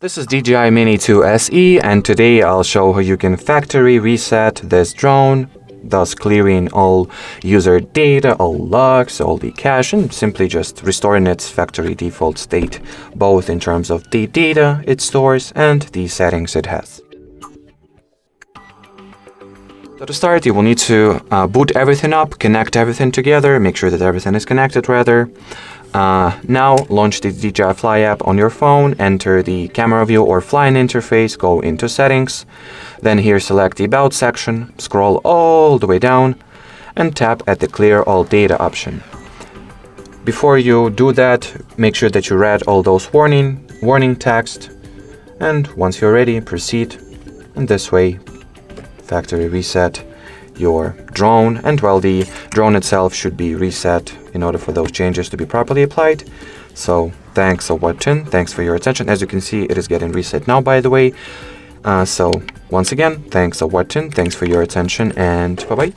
This is DJI Mini 2 SE, and today I'll show how you can factory reset this drone, thus clearing all user data, all logs, all the cache, and simply just restoring its factory default state, both in terms of the data it stores and the settings it has. So to start, you will need to boot everything up, connect everything together, make sure that everything is connected rather. Now launch the DJI Fly app on your phone, enter the camera view or flying interface, go into settings, then here select the about section, scroll all the way down and tap at the clear all data option. Before you do that, make sure that you read all those warning text, and once you're ready, proceed, and this way factory reset your drone, and well, the drone itself should be reset in order for those changes to be properly applied. So thanks for watching, thanks for your attention. As you can see, it is getting reset now, by the way. So once again, thanks for watching, thanks for your attention, and bye-bye.